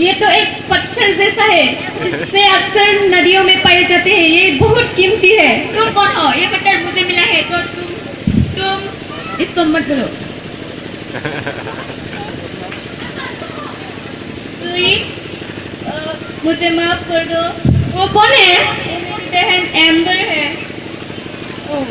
ये तो एक पत्थर जैसा है, इससे अक्सर नदियों में पाए जाते हैं, ये बहुत कीमती है। तुम कौन हो? ये पत्थर मुझे मिला है तो तुम इसको मत लो। सुई, मुझे माफ कर दो। वो कौन है? वो मेरी बहन एम्बर है। ओह,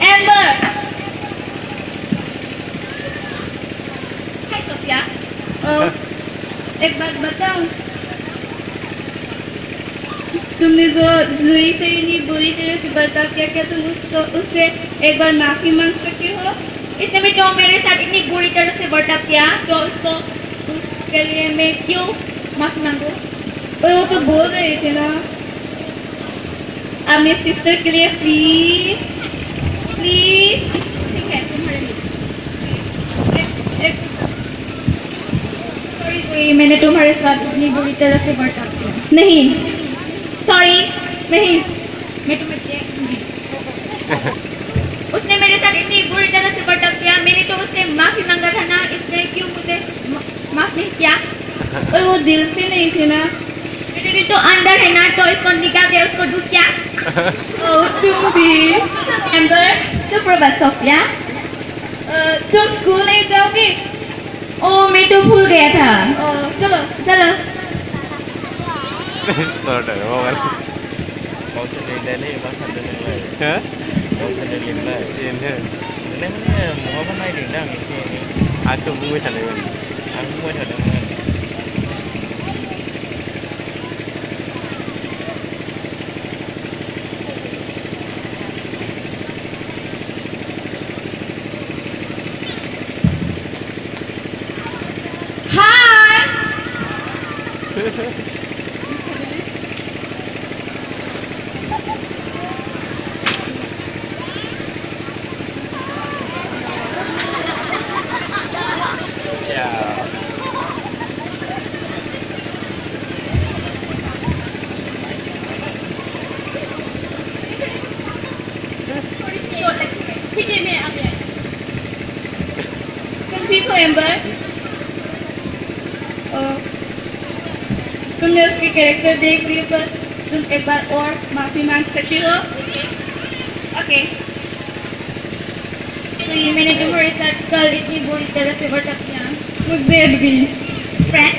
एम्बर। हाय सोफिया। एक बात बताऊं, तुमने जो जुई से इतनी बुरी तरह से बर्ताव किया, क्या तुम उससे एक बार माफी मांग सकती हो? इसने भी तो मेरे साथ इतनी बुरी तरह से बर्ताव किया, तो उसके लिए मैं क्यों माफी मांगू? पर वो तो बोल रहे थे ना, अपने सिस्टर के लिए प्लीज प्लीज। ठीक है, तुम्हारे लिए सॉरी जुई, मैंने तुम्हारे साथ इतनी बुरी तरह से बर्ताव किया। नहीं, सॉरी, नहीं, मैं तुम्हें देखूंगी। उसने मेरे साथ इतनी बुरी तरह से बर्ताव किया, मैंने तो उससे माफी मांगा था ना, इसने क्यों मुझे माफ नहीं किया? और वो दिल से नहीं थे ना, मेरे दिल तो अंदर है ना, तो इसको निकाल के उसको दूं क्या? ओह तुम भी। एम्बर, सुप्रभात सोफिया। तुम स्कूल नहीं जाओगी? ओह मैं तो भूल गया था। चलो चलो। Tôi đợi vô anh. Mau xin đi đây đi, mau xin đi đây. Hả? Mau xin đi đây. Yên thế. Nên mau hôm nay đến đang nghỉ xe. Anh tôi vui thật đấy. Anh vui thật đấy. Hi. Yeah. तुम ठीक हो amber? तुमने उसके character देख लिए, पर तुम एक बार और माफी मांग सकती हो? ओके। तो ये मैंने तुम्हारे साथ कल इतनी बुरी तरह से बर्ताव किया, मुझे भी फ्रेंड